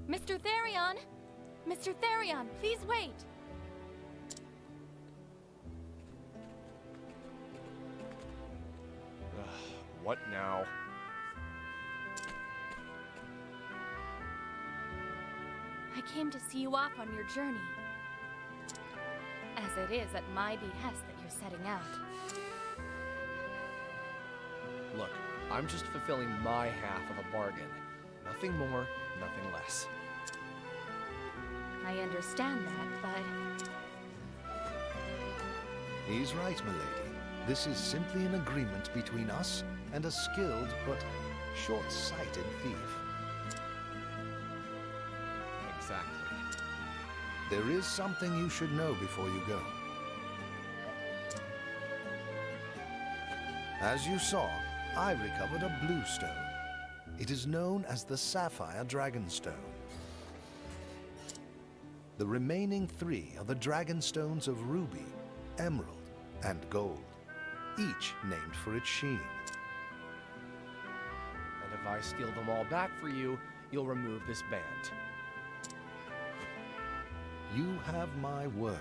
Mr. Therion! Mr. Therion, please wait! What now? I came to see you off on your journey. As it is at my behest that you're setting out. Look, I'm just fulfilling my half of a bargain. Nothing more, nothing less. I understand that, but... He's right, milady. This is simply an agreement between us and a skilled but short-sighted thief. Exactly. There is something you should know before you go. As you saw, I recovered a blue stone. It is known as the Sapphire Dragonstone. The remaining 3 are the Dragonstones of Ruby, Emerald, and Gold, each named for its sheen. And if I steal them all back for you, you'll remove this band. You have my word.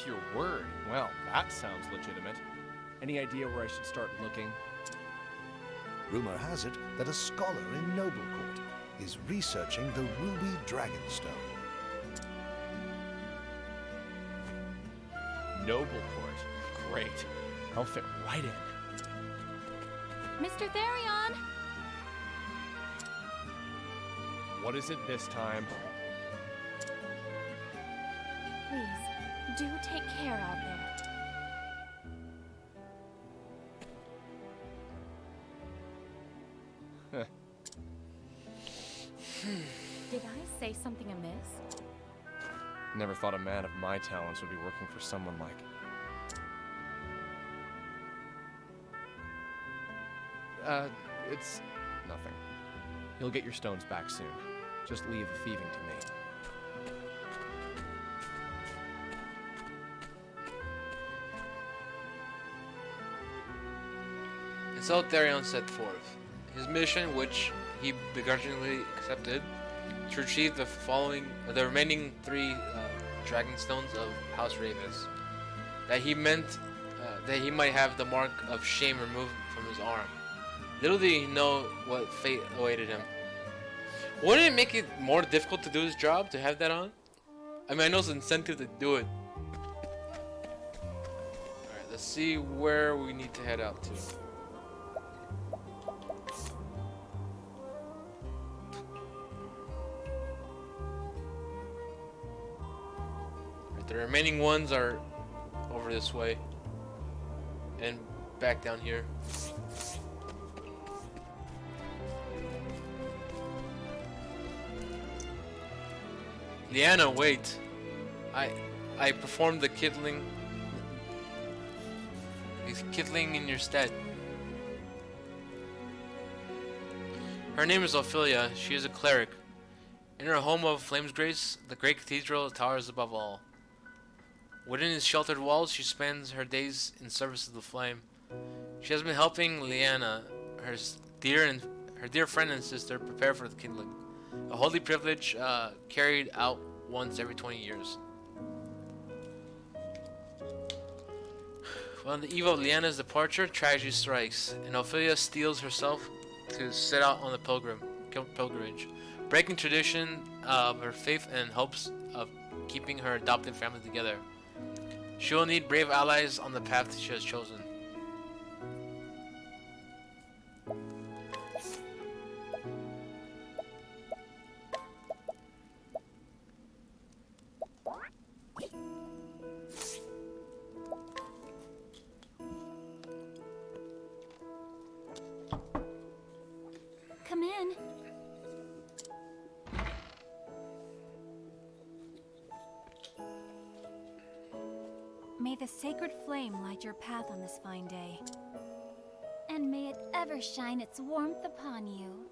Your word? Well, that sounds legitimate. Any idea where I should start looking? Rumor has it that a scholar in Noblecourt is researching the Ruby Dragonstone. Noblecourt. Great. I'll fit right in. Mr. Therion! What is it this time? Please, do take care out there. Did I say something amiss? Never thought a man of my talents would be working for someone like... it's nothing. You'll get your stones back soon. Just leave the thieving to me. And so Therion set forth. His mission, which he begrudgingly accepted, to retrieve the remaining 3 Dragonstones of House Ravis, that he might have the mark of shame removed from his arm. Little did he know what fate awaited him. Wouldn't it make it more difficult to do his job to have that on? I mean, I know it's an incentive to do it. Alright, let's see where we need to head out to. The remaining ones are over this way and back down here. Leanna, wait. I performed the kiddling in your stead. Her name is Ophilia. She is a cleric. In her home of Flame's Grace, the great cathedral towers above all. Within its sheltered walls, she spends her days in service of the flame. She has been helping Leanna, her dear friend and sister, prepare for the kindling, a holy privilege carried out once every 20 years. Well, on the eve of Leanna's departure, tragedy strikes, and Ophilia steels herself to set out on the pilgrimage, breaking tradition of her faith and hopes of keeping her adopted family together. She will need brave allies on the path she has chosen. Come in. May the sacred flame light your path on this fine day. And may it ever shine its warmth upon you.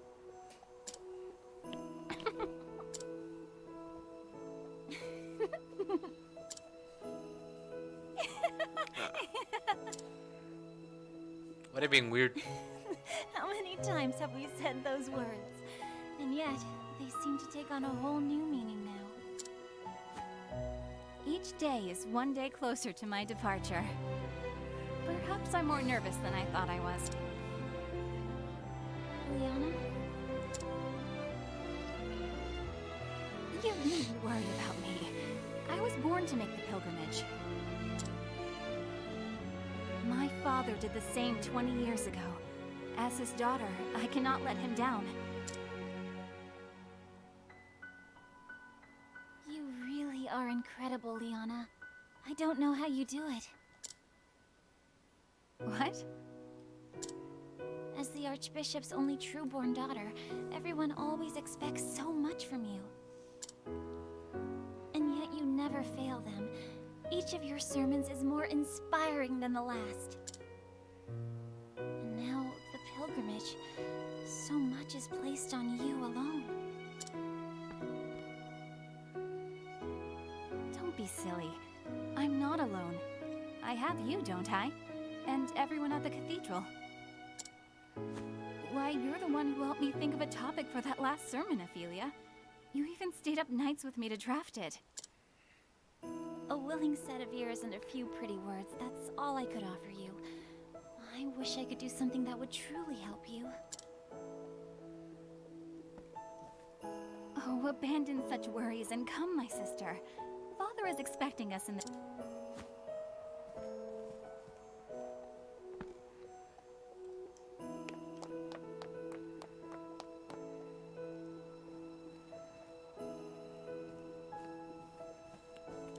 What are you being weird? How many times have we said those words? And yet, they seem to take on a whole new meaning now. Each day is one day closer to my departure. Perhaps I'm more nervous than I thought I was. Liana? You needn't worry about me. I was born to make the pilgrimage. My father did the same 20 years ago. As his daughter, I cannot let him down. You really are incredible, Liana. I don't know how you do it. What? As the Archbishop's only true-born daughter, everyone always expects so much from you. And yet you never fail them. Each of your sermons is more inspiring than the last. And now, the pilgrimage, so much is placed on you alone. Don't be silly. I'm not alone. I have you, don't I? And everyone at the cathedral. Why, you're the one who helped me think of a topic for that last sermon, Ophilia. You even stayed up nights with me to draft it. A willing set of ears and a few pretty words, that's all I could offer you. I wish I could do something that would truly help you. Oh, abandon such worries and come, my sister. Father is expecting us in the...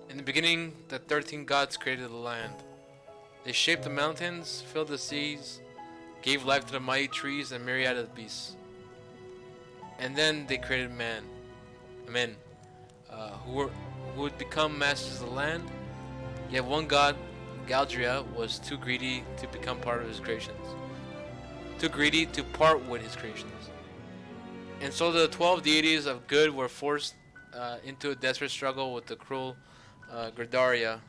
In the beginning, the 13 gods created the land. They shaped the mountains, filled the seas, gave life to the mighty trees and myriad of beasts. And then they created men who would become masters of the land. Yet one god, Galdria, was too greedy to become part of his creations. Too greedy to part with his creations. And so the 12 deities of good were forced into a desperate struggle with the cruel Gridaria,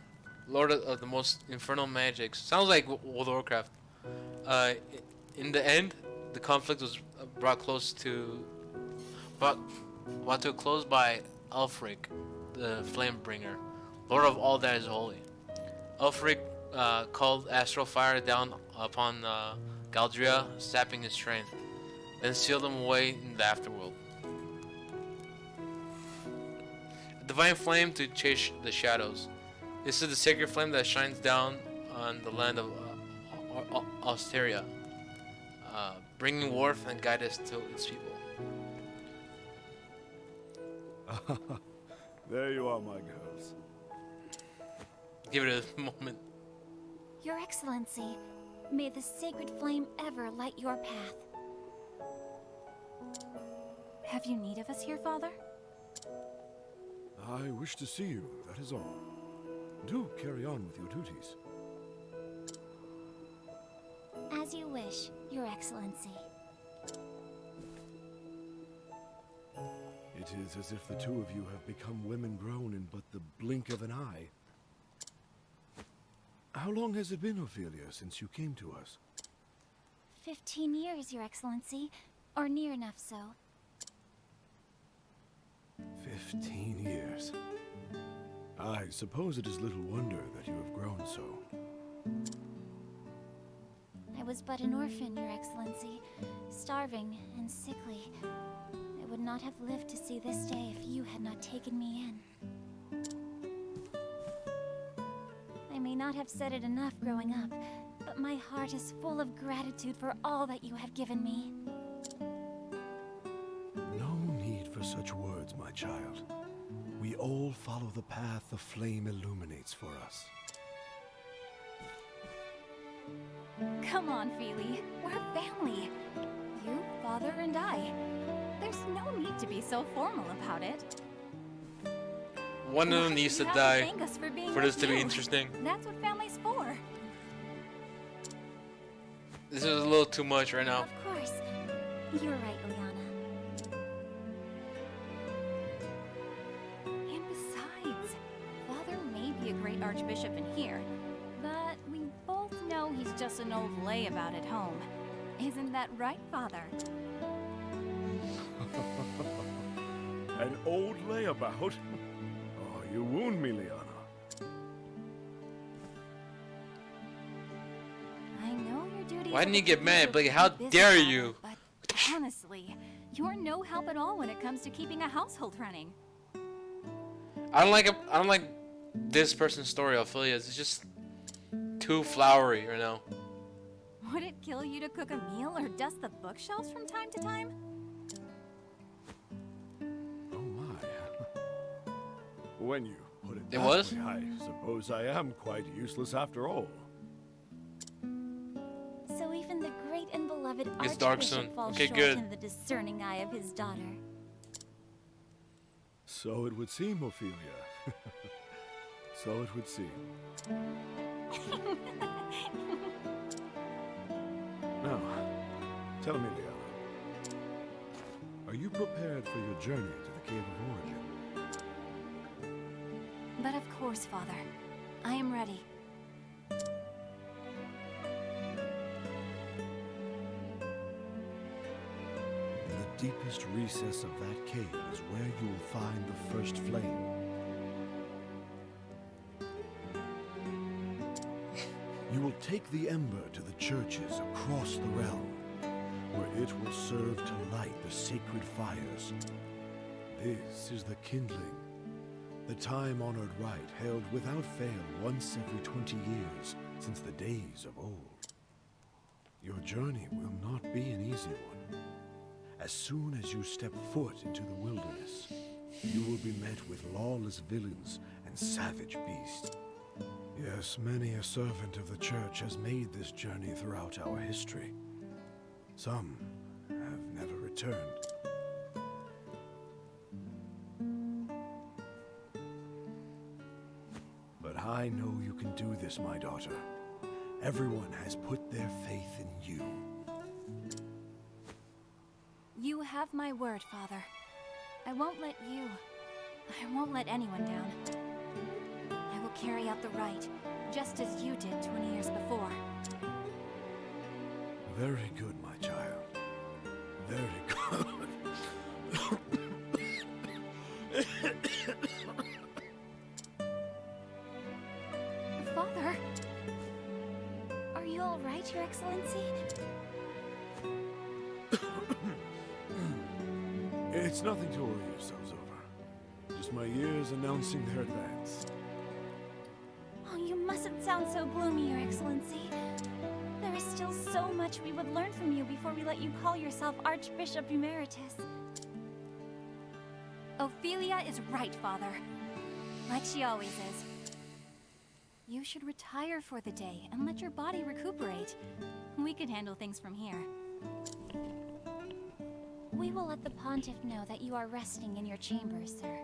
lord of the most infernal magics. Sounds like World of Warcraft. In the end, the conflict was brought to a close by Ulfric, the Flamebringer, lord of all that is holy. Ulfric called astral fire down upon Galdria, sapping his strength, then sealed him away in the afterworld. A divine flame to chase the shadows. This is the sacred flame that shines down on the land of Osteria, bringing warmth and guidance to its people. There you are, my girls. Give it a moment. Your Excellency, may the sacred flame ever light your path. Have you need of us here, Father? I wish to see you, that is all. Do carry on with your duties. As you wish, Your Excellency. It is as if the two of you have become women grown in but the blink of an eye. How long has it been, Ophilia, since you came to us? 15 years, Your Excellency, or near enough so. 15 years. I suppose it is little wonder that you have grown so. I was but an orphan, Your Excellency, starving and sickly. I would not have lived to see this day if you had not taken me in. I may not have said it enough growing up, but my heart is full of gratitude for all that you have given me. No need for such words, my child. We all follow the path the flame illuminates for us. Come on, Feely. We're family. You, Father, and I. There's no need to be so formal about it. One of them needs to die Thank us for being for this to be you. interesting. That's what family's for. This is a little too much right now. Of course. You're right, Liana. And besides, Father may be a great archbishop in here, but we both know he's just an old layabout at home. Isn't that right, Father? An old layabout? Oh, you wound me, Liana. I know your duties. Why didn't as you a get mad? teacher Like, are how busy, dare Father, you? But honestly, you're no help at all when it comes to keeping a household running. I don't like this person's story, Ophilia. It's just too flowery, you know. Would it kill you to cook a meal or dust the bookshelves from time to time? Oh my. When you put it It that was? way, I suppose I am quite useless after all. So even the great and beloved It's dark Archbishop soon. falls Okay, short good. in the discerning eye of his daughter. So it would seem, Ophilia. So it would seem. Now, tell me, Liana. Are you prepared for your journey to the Cave of Origin? But of course, Father. I am ready. In the deepest recess of that cave is where you will find the first flame. You will take the ember to the churches across the realm, where it will serve to light the sacred fires. This is the kindling, the time-honored rite held without fail once every 20 years since the days of old. Your journey will not be an easy one. As soon as you step foot into the wilderness, you will be met with lawless villains and savage beasts. Yes, many a servant of the church has made this journey throughout our history. Some have never returned. But I know you can do this, my daughter. Everyone has put their faith in you. You have my word, Father. I won't let you. I won't let anyone down. I will carry out the rite, just as you did 20 years before. Very good, my child. Very good. Father? Are you all right, Your Excellency? It's nothing to worry yourselves over. Just my ears announcing their advance. Oh, you mustn't sound so gloomy, Your Excellency. There is still so much we would learn from you before we let you call yourself Archbishop Emeritus. Ophilia is right, Father. Like she always is. You should retire for the day and let your body recuperate. We can handle things from here. We will let the Pontiff know that you are resting in your chambers, sir.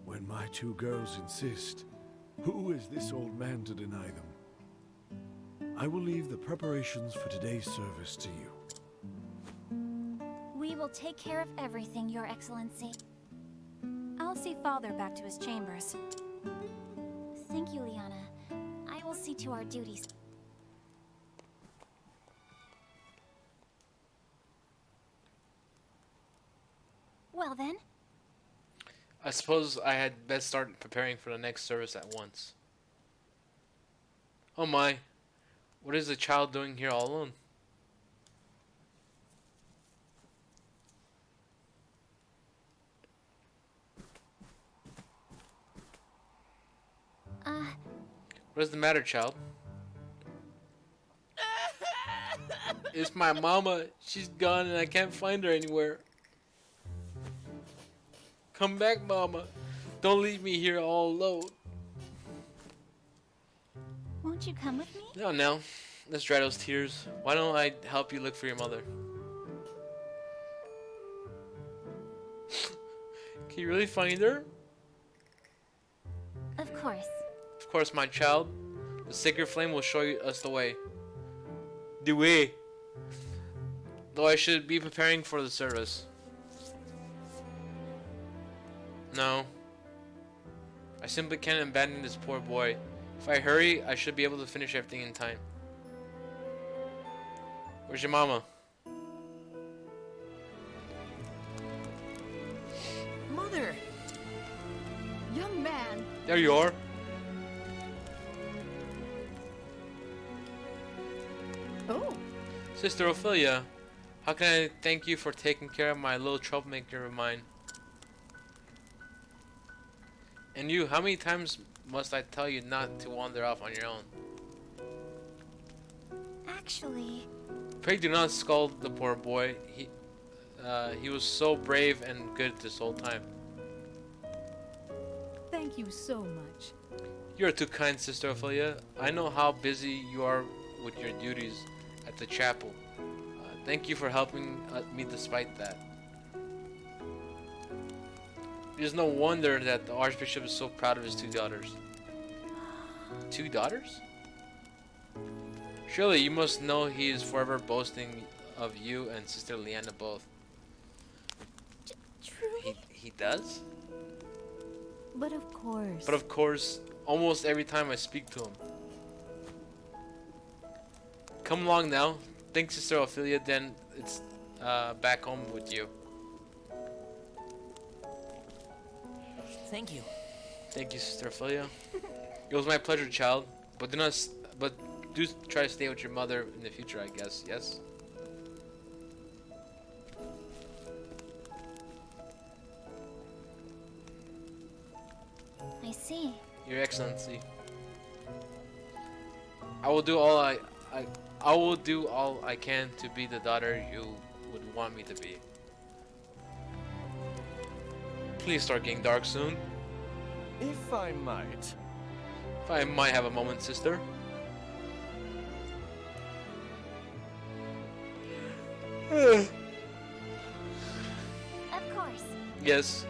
When my two girls insist, who is this old man to deny them? I will leave the preparations for today's service to you. We will take care of everything, Your Excellency. I'll see Father back to his chambers. Thank you, Liana. I will see to our duties. Well then, I suppose I had best start preparing for the next service at once. Oh my. What is the child doing here all alone? What is the matter, child? It's my mama. She's gone and I can't find her anywhere. Come back, mama. Don't leave me here all alone. won't you come with me? No. Let's dry those tears. Why don't I help you look for your mother? Can you really find her? Of course. Of course, my child. The sacred flame will show us the way. The way. Though I should be preparing for the service. No. I simply can't abandon this poor boy. If I hurry, I should be able to finish everything in time. Where's your mama? Mother! Young man! There you are. Oh, Sister Ophilia, how can I thank you for taking care of my little troublemaker of mine? And you, how many times must I tell you not to wander off on your own? Actually, Pray do not scold the poor boy. He was so brave and good this whole time. thank you so much. You are too kind, Sister Ophilia. I know how busy you are with your duties at the chapel. Thank you for helping me despite that. It is no wonder that the Archbishop is so proud of his 2 daughters. 2 daughters? Surely you must know he is forever boasting of you and Sister Leanna both. truly? He does? But of course. But of course, almost every time I speak to him. Come along now. Think Sister Ophilia, then it's back home with you. Thank you. Thank you, Sister Ophilia. It was my pleasure, child. But do try to stay with your mother in the future, I guess. Yes. I see. Your Excellency. I will do all I can to be the daughter you would want me to be. Please start getting dark soon. If I might. If I might have a moment, sister. Of course. Yes.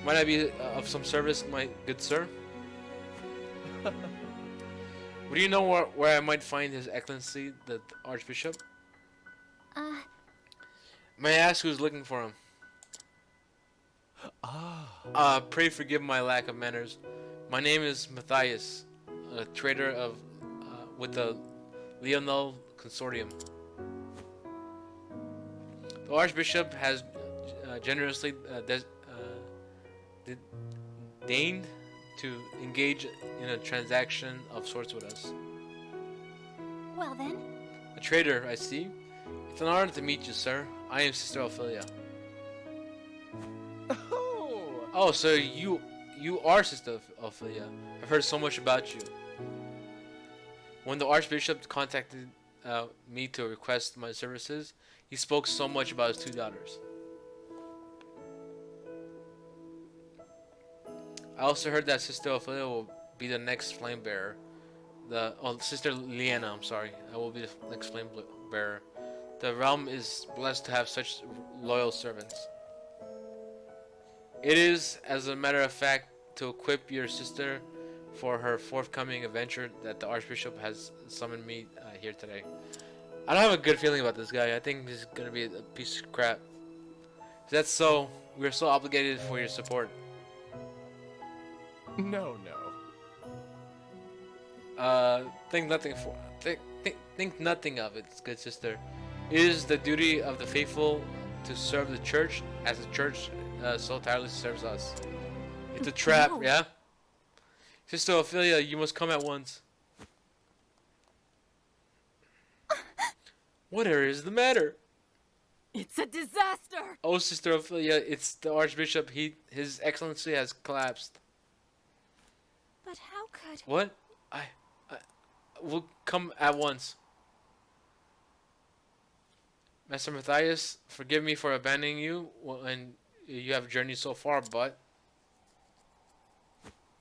Might I be of some service, my good sir? Would you know where I might find His Excellency, the Archbishop? May I ask who's looking for him? Pray forgive my lack of manners. My name is Matthias, a trader with the Leonel Consortium. The Archbishop has generously deigned to engage in a transaction of sorts with us. Well then, A trader, I see. It's an honor to meet you, sir. I am Sister Ophilia. Oh, so you are Sister Ophilia. I've heard so much about you. When the Archbishop contacted me to request my services, he spoke so much about his 2 daughters. I also heard that Sister Ophilia will be the next flame bearer. Sister Leanna, I'm sorry. I will be the next flame bearer. The realm is blessed to have such loyal servants. It is, as a matter of fact, to equip your sister for her forthcoming adventure that the Archbishop has summoned me here today. I don't have a good feeling about this guy. I think he's gonna be a piece of crap. If that's so, we are so obligated for your support. No. Think nothing of it, good sister. It is the duty of the faithful to serve the church as the church so tirelessly serves us. It's a trap, No. yeah? Sister Ophilia, you must come at once. What is the matter? It's a disaster! Oh, Sister Ophilia, it's the Archbishop. His Excellency has collapsed. but how could... What? I will come at once. Master Matthias, forgive me for abandoning you when you have journeyed so far, but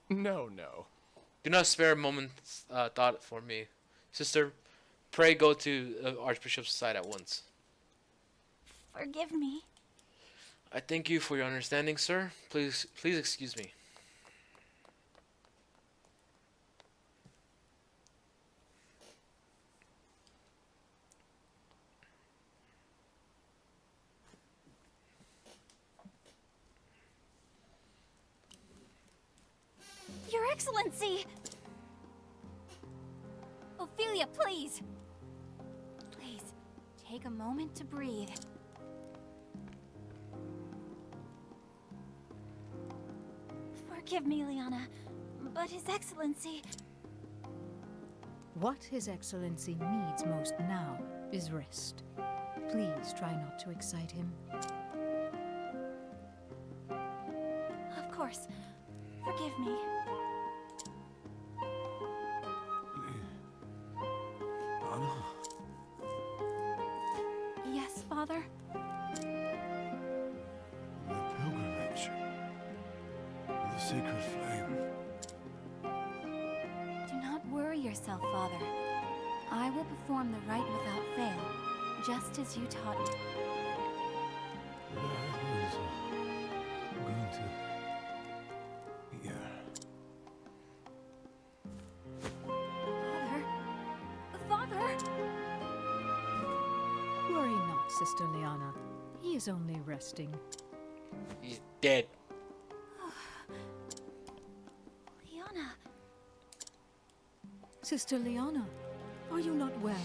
No. do not spare a moment's thought for me. Sister, pray go to the Archbishop's side at once. Forgive me. I thank you for your understanding, sir. Please excuse me. Your Excellency! Ophilia, please! Please, take a moment to breathe. Forgive me, Liana, but His Excellency... What His Excellency needs most now is rest. Please try not to excite him. Of course. Forgive me. Anna? Yes, Father? The pilgrimage. The sacred flame. Do not worry yourself, Father. I will perform the rite without fail, just as you taught me. That is going to... Yeah. Father? Worry not, Sister Liana. He is only resting. He's dead. Liana, Sister Liana, are you not well?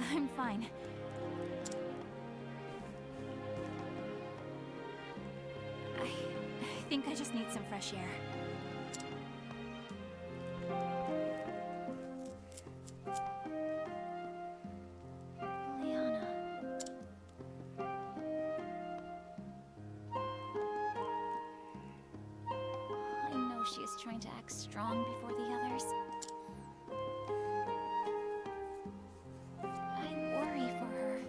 I'm fine. I think I just need some fresh air. Liana. I know she is trying to act strong before the others. I worry for her.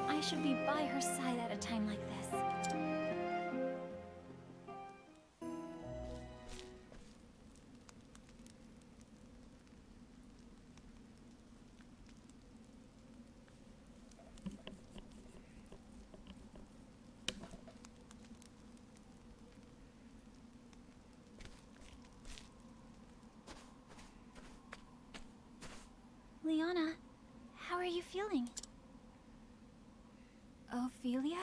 I should be by her side at a time like this. Liana, how are you feeling? Ophilia?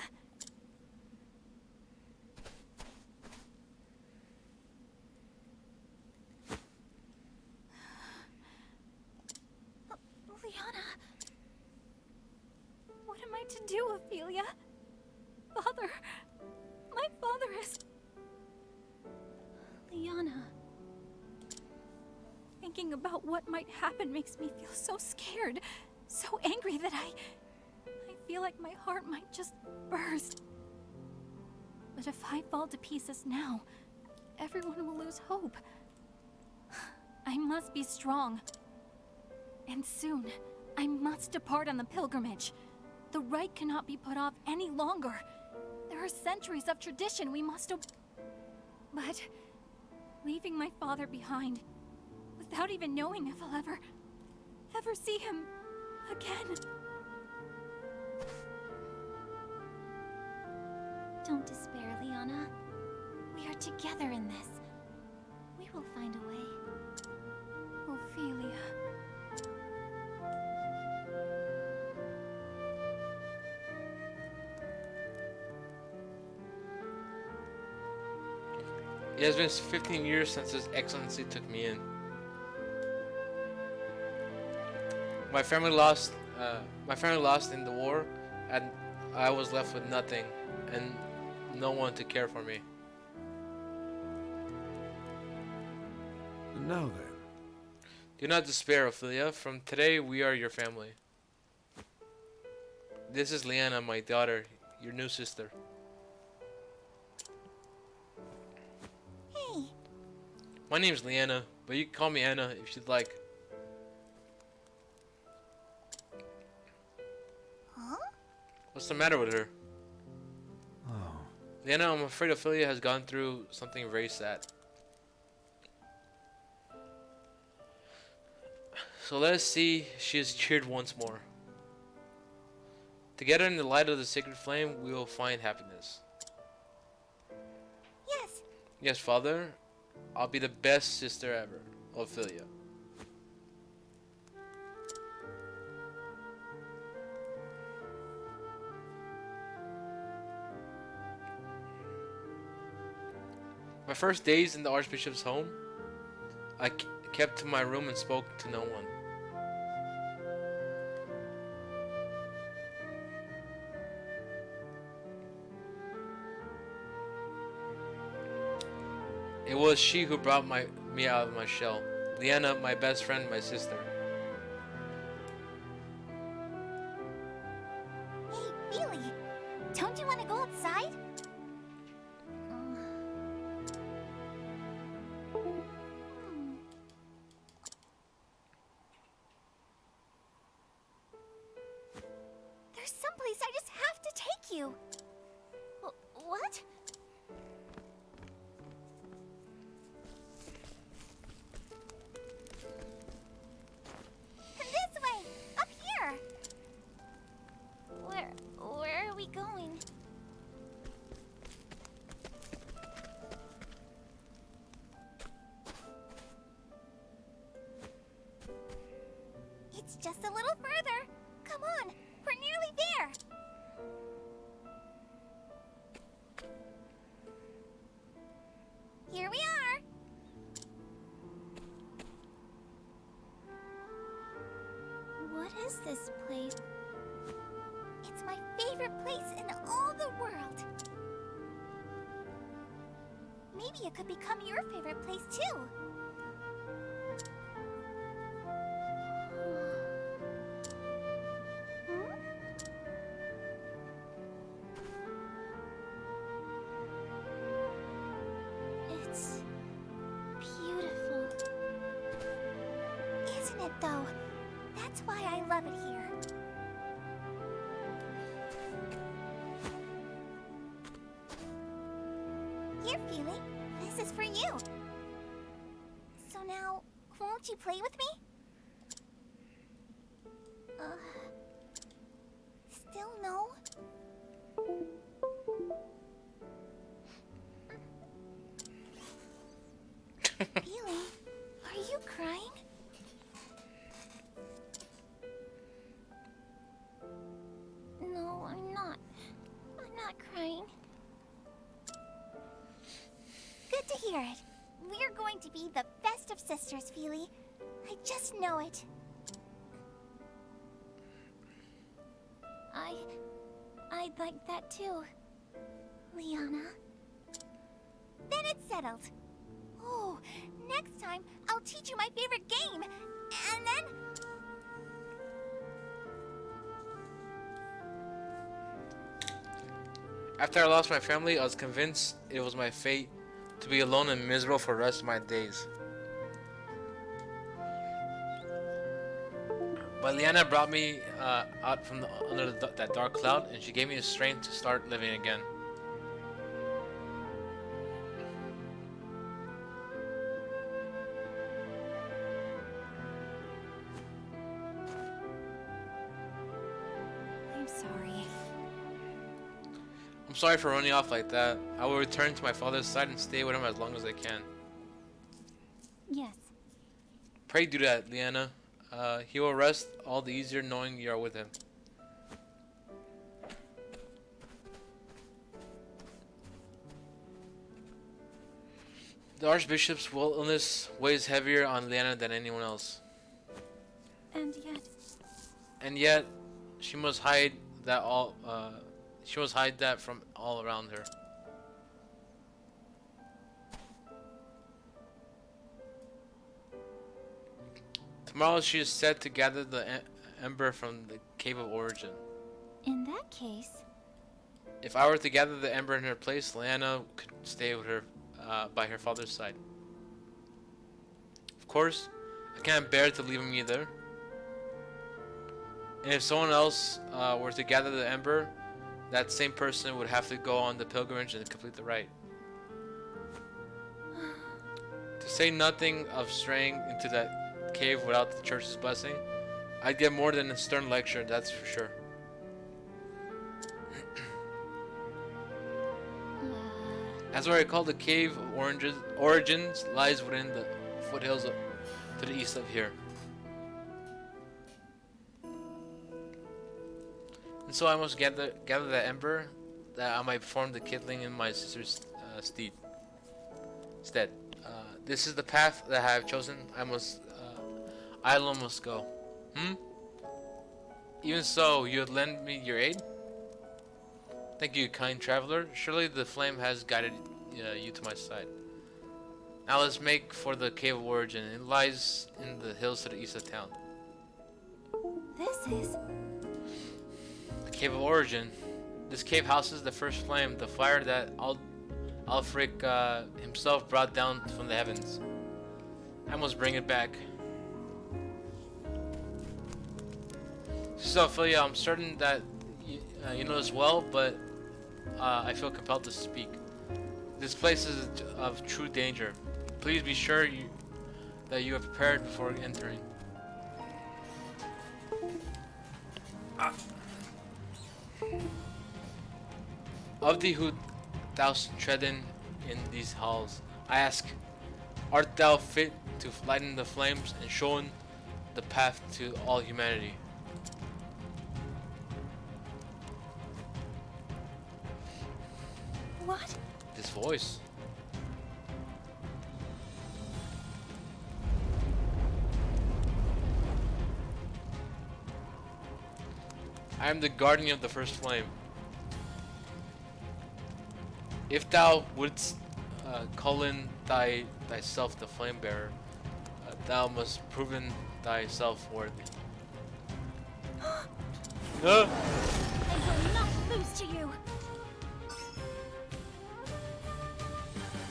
Liana, What am I to do, Ophilia? Father, my father is... Liana. Thinking about what might happen makes me feel so scared, so angry that I feel like my heart might just burst. But if I fall to pieces now, everyone will lose hope. I must be strong. And soon, I must depart on the pilgrimage. The rite cannot be put off any longer. There are centuries of tradition we must But leaving my father behind, without even knowing if I'll ever see him again. Don't despair, Liana. We are together in this. We will find a way. Ophilia. It has been 15 years since His Excellency took me in. My family lost in the war, and I was left with nothing, and no one to care for me. Now then. Do not despair, Ophilia. From today, we are your family. This is Liana, my daughter, your new sister. Hey, My name's Liana, but you can call me Anna if you'd like. huh? What's the matter with her? Oh. Liana, I'm afraid Ophilia has gone through something very sad. So let us see if she is cheered once more. Together in the light of the sacred flame, we will find happiness. Yes, Yes, Father, I'll be the best sister ever, Ophilia. My first days in the Archbishop's home, I kept to my room and spoke to no one. It was she who brought me out of my shell. Leanna, my best friend, my sister. Hey, Billy, don't you want to go outside? There's someplace I just have to take you. What? This way! Up here! Where are we going? It's just a little further. Come on, we're nearly there. Here we are. What is this place? It's my favorite place in all the world. Maybe it could become your favorite place too. Hmm? It's beautiful. Isn't it though? That's why I love it here. Here, Feely. This is for you. So now, won't you play with me? Still no? Feely, are you crying? No, I'm not. I'm not crying. Good to hear it. We're going to be the best of sisters, Feely. I just know it. I'd like that too, Liana. Then it's settled. Oh, next time I'll teach you my favorite game, and then... After I lost my family, I was convinced it was my fate to be alone and miserable for the rest of my days. But Liana brought me out from under that dark cloud, and she gave me the strength to start living again. I'm sorry. I'm sorry for running off like that. I will return to my father's side and stay with him as long as I can. Yes. Pray do that, Liana. He will rest all the easier knowing you are with him. The Archbishop's illness weighs heavier on Liana than anyone else. And yet, she must hide that all. She must hide that from all around her. Tomorrow she is set to gather the ember from the Cave of Origin. In that case... If I were to gather the ember in her place, Liana could stay with her by her father's side. Of course, I can't bear to leave him either. And if someone else were to gather the ember, that same person would have to go on the pilgrimage and complete the rite. To say nothing of straying into that cave without the church's blessing, I'd get more than a stern lecture, that's for sure. As I recall, the Cave of Origins lies within the foothills to the east of here. And so I must gather that ember that I might perform the kindling in my sister's stead. This is the path that I have chosen. I alone must go. Even so, you would lend me your aid? Thank you, kind traveler. Surely the flame has guided you to my side. Now let's make for the Cave of Origin. It lies in the hills to the east of town. This is... The Cave of Origin. This cave houses the first flame, the fire that Alfric himself brought down from the heavens. I must bring it back. So, Ophilia, I'm certain that you know this well, but I feel compelled to speak. This place is of true danger. Please be sure that you are prepared before entering. Of thee who thou tread in these halls, I ask, art thou fit to lighten the flames and show the path to all humanity? What? This voice. I am the guardian of the first flame. If thou wouldst call in thyself the flame bearer, thou must proven thyself worthy. I will not lose to you.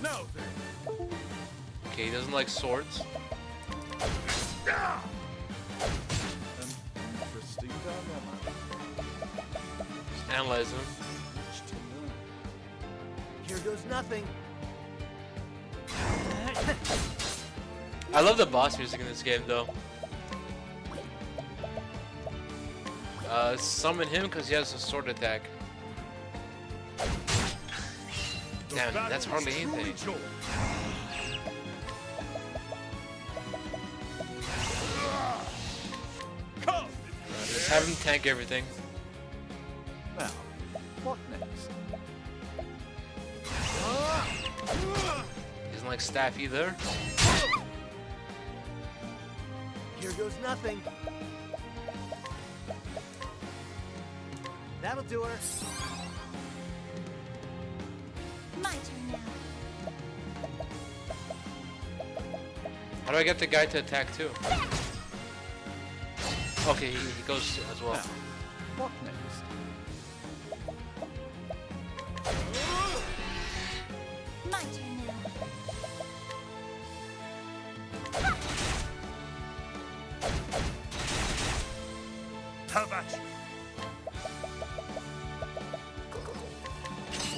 Now then. Okay, he doesn't like swords. Interesting dilemma. Just analyze him. Much to learn. Here goes nothing. I love the boss music in this game, though. Summon him because he has a sword attack. Damn, that's hardly anything. Just have him tank everything. Now, what next? He doesn't like staff either. Here goes nothing. That'll do her. My turn now. How do I get the guy to attack too? Okay, he goes as well. Now, what next? My turn now. Have at you.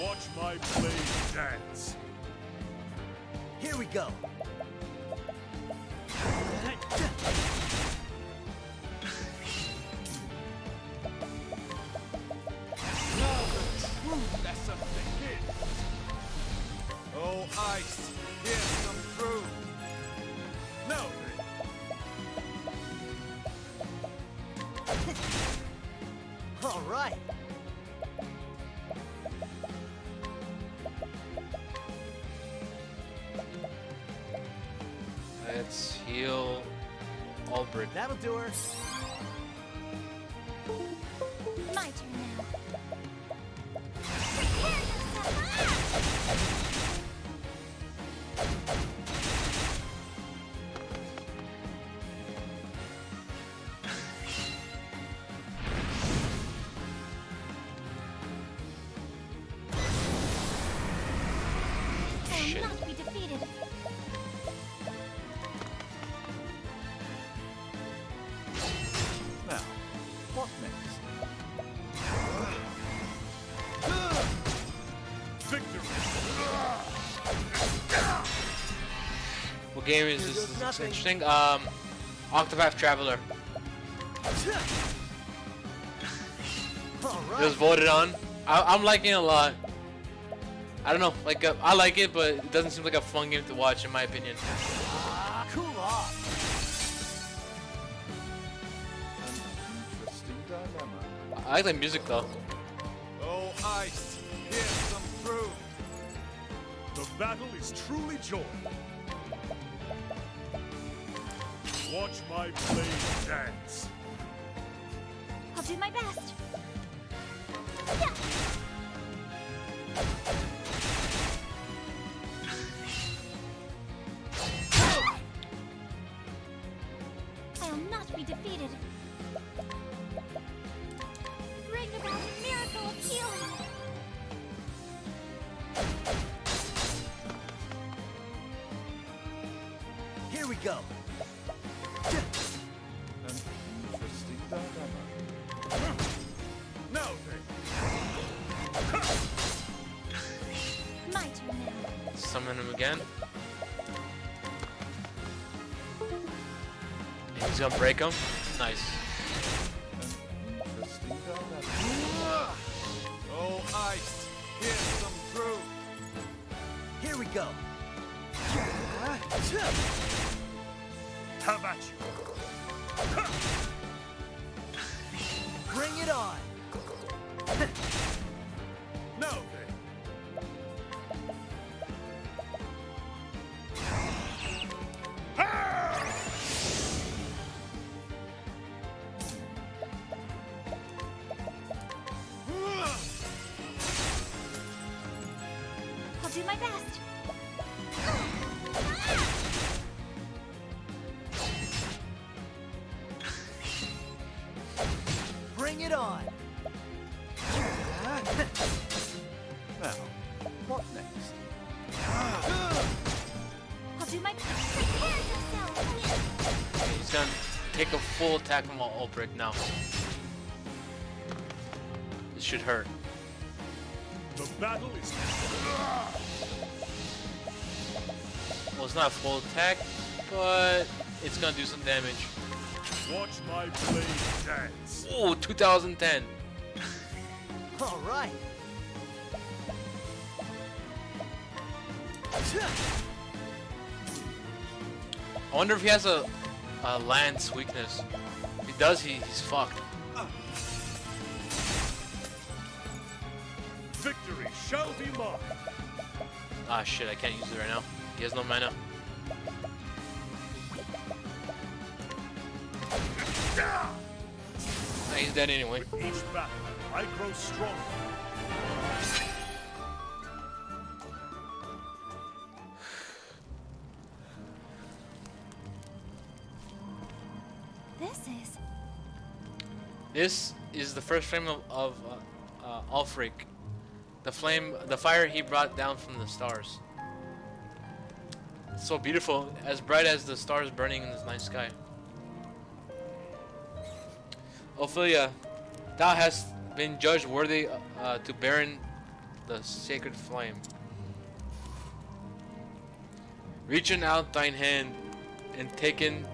Watch my blade dance. Here we go. Oh, ice, yes, come through. Now then. All right. Let's heal Albrecht. That'll do her. My turn now. I will not be defeated. Now, what next? Victory! What game is this? Here goes This looks nothing. interesting. Octopath Traveler. All It right. was voted on. I'm liking it a lot. I don't know, like I like it, but it doesn't seem like a fun game to watch, in my opinion. Cool off. An interesting dilemma. I like the music though. Oh, ice, yes, come through. The battle is truly joined. Watch my blade dance. I'll do my best. I'll not be defeated. Bring about a miracle of healing. Here we go. An interesting dilemma. Now then. My turn now. Summon him again. And he's gonna break him. Nice. An interesting dilemma. Oh, ice. Here's some truth. Here we go. How about you? Bring it on. Now then. I'll do my best. Bring it on. Now, what next? I'll do my best. Prepare yourself. Okay, he's gonna take a full attack from Ulbrich now. This should hurt. The battle is. Well, it's not a full attack, but it's gonna do some damage. Watch my blade dance. Ooh, 2010. All right. I wonder if he has a lance weakness. If he does, he's fucked. Victory shall be mine. Ah shit, I can't use it right now. He has no mana. Nah, he's dead anyway. With each battle, I grow stronger. This is... This is the first frame of Ulfric. The fire he brought down from the stars. It's so beautiful, as bright as the stars burning in this night sky. Ophilia, thou hast been judged worthy to bear in the sacred flame. Reaching out thine hand and taken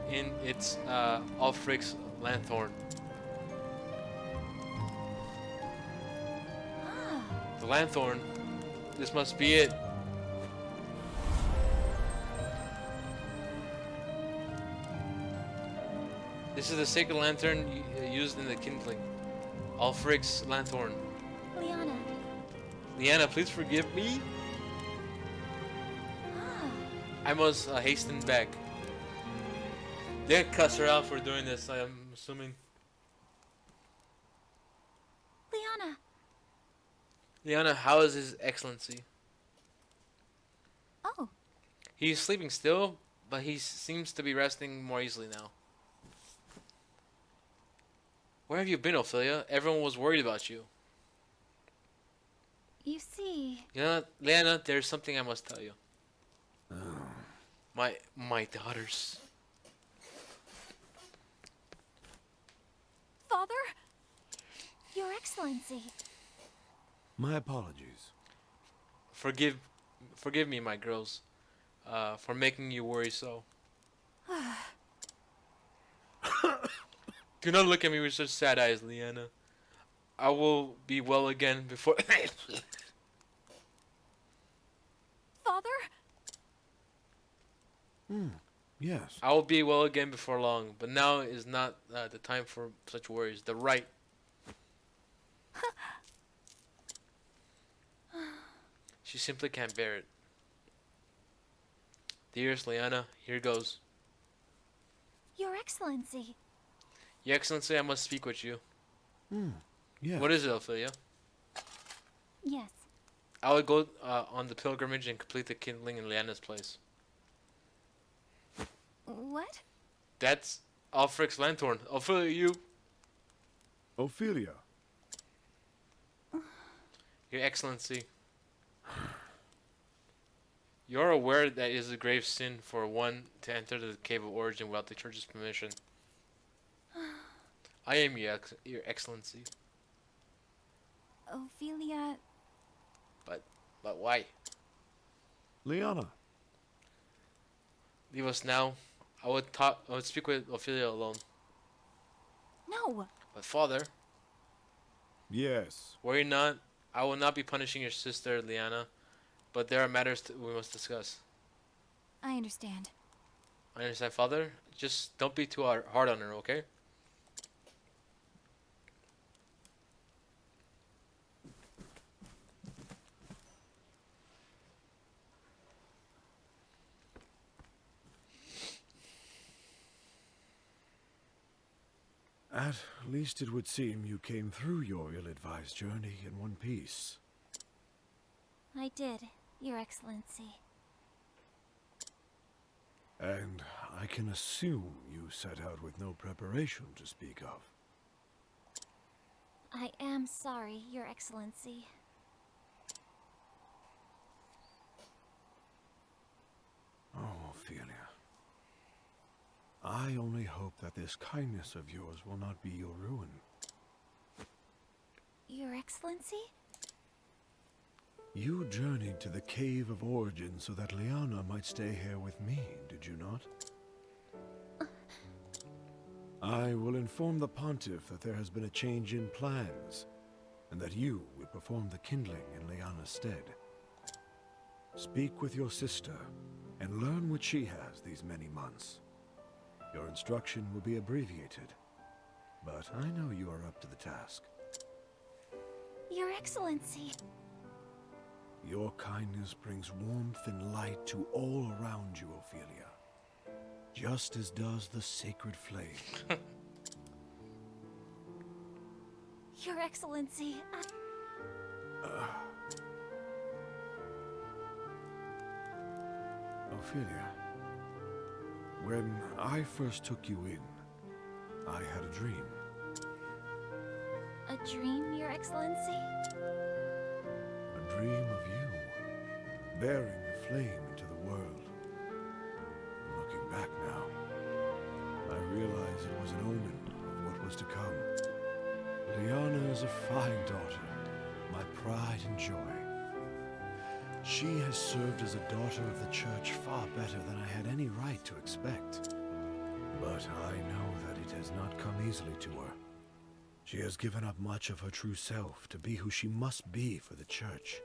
in its Ulfric's lanthorn. Ah, The lanthorn. This must be it. This is the sacred lantern used in the kindling. Ulfric's lanthorn. Liana. Liana, please forgive me. Ah, I must hasten back. They cuss her out for doing this, I'm assuming. Liana. Liana, how is His Excellency? Oh, He's sleeping still, but he seems to be resting more easily now. Where have you been, Ophilia? Everyone was worried about you. you see... You know, Liana, there's something I must tell you. My daughters. Father? Your Excellency. My apologies. Forgive me, my girls, for making you worry so. Do not look at me with such sad eyes, Liana. I will be well again before. Father? Yes. I will be well again before long, but now is not the time for such worries. The right. She simply can't bear it. Dearest Liana, here goes. Excellency. Your Excellency, I must speak with you. Yeah. What is it, Ophilia? Yes. I would go on the pilgrimage and complete the kindling in Leanna's place. What? That's Alfric's lanthorn. Ophilia, you. Ophilia. Your Excellency. You're aware that it is a grave sin for one to enter the Cave of Origin without the Church's permission. I am your Excellency. Ophilia, But why? Liana. Leave us now. I would speak with Ophilia alone. no. But father, Yes. worry not. I will not be punishing your sister, Liana. But there are matters we must discuss. I understand. I understand, father. Just don't be too hard on her, okay? At least it would seem you came through your ill-advised journey in one piece. I did, Your Excellency. And I can assume you set out with no preparation to speak of. I am sorry, Your Excellency. Oh, Ophelia. I only hope that this kindness of yours will not be your ruin. Your Excellency? You journeyed to the Cave of Origin so that Liana might stay here with me, did you not? I will inform the Pontiff that there has been a change in plans, and that you will perform the kindling in Liana's stead. Speak with your sister, and learn what she has these many months. Your instruction will be abbreviated, but I know you are up to the task. Your Excellency. Your kindness brings warmth and light to all around you, Ophelia. Just as does the sacred flame. Your Excellency, Ophelia, when I first took you in, I had a dream. A dream, Your Excellency? A dream of you, bearing the flame into the world. Looking back now, I realize it was an omen of what was to come. Liana is a fine daughter, my pride and joy. She has served as a daughter of the Church far better than I had any right to expect. But I know that it has not come easily to her. She has given up much of her true self to be who she must be for the Church.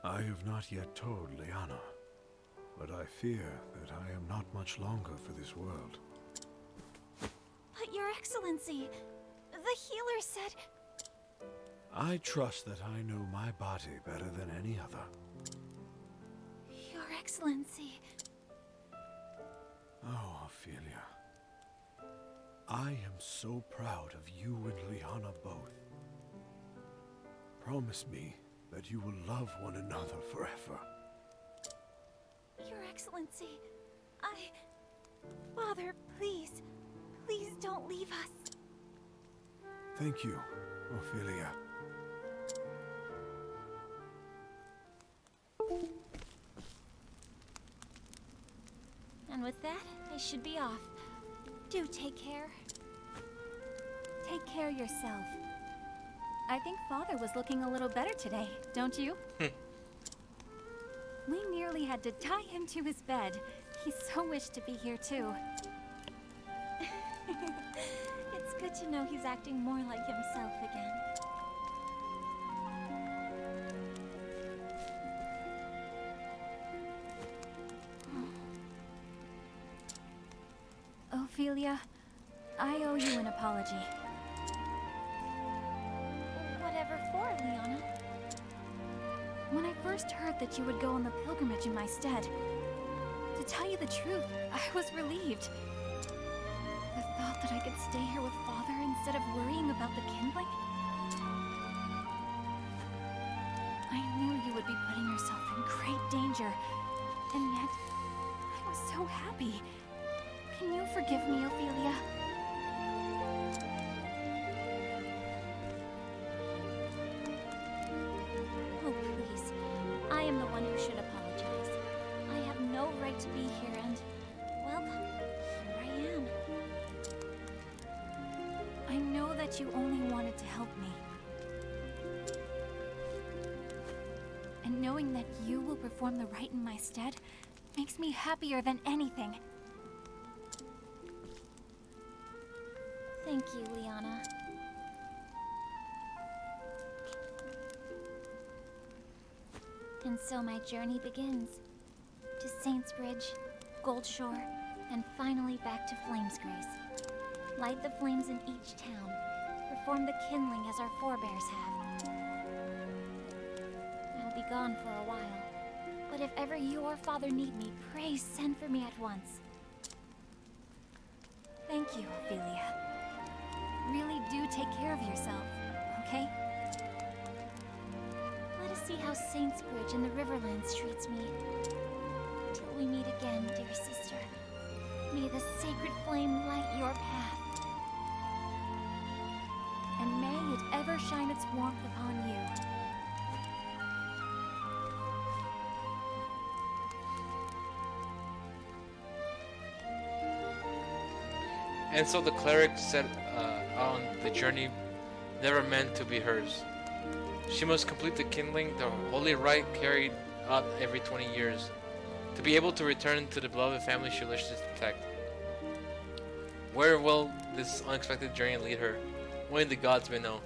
I have not yet told Liana, but I fear that I am not much longer for this world. But Your Excellency, the healer said... I trust that I know my body better than any other. Your Excellency... Oh, Ophelia. I am so proud of you and Liana both. Promise me that you will love one another forever. Your Excellency, Father, please, please don't leave us. Thank you, Ophelia. And with that, I should be off. Do take care. Take care yourself. I think Father was looking a little better today, don't you? We nearly had to tie him to his bed. He so wished to be here too. It's good to know he's acting more like himself again. Ophelia, I owe you an apology. Whatever for, Liana? When I first heard that you would go on the pilgrimage in my stead, to tell you the truth, I was relieved. The thought that I could stay here with Father instead of worrying about the kindling. I knew you would be putting yourself in great danger, and yet I was so happy. Can you forgive me, Ophilia? Oh, please. I am the one who should apologize. I have no right to be here, and, well, here I am. I know that you only wanted to help me. And knowing that you will perform the rite in my stead makes me happier than anything. Thank you, Liana. And so my journey begins. To Saints Bridge, Goldshore, and finally back to Flamesgrace. Light the flames in each town. Perform the kindling as our forebears have. I'll be gone for a while. But if ever you or Father need me, pray send for me at once. Thank you, Ophilia. Really do take care of yourself, okay? Let us see how Saints Bridge and the Riverlands treats me. Till we meet again, dear sister. May the sacred flame light your path. And may it ever shine its warmth upon you. And so the cleric set on the journey never meant to be hers. She must complete the kindling, the holy rite carried out every 20 years, to be able to return to the beloved family she wishes to protect. Where will this unexpected journey lead her? Only the gods may know.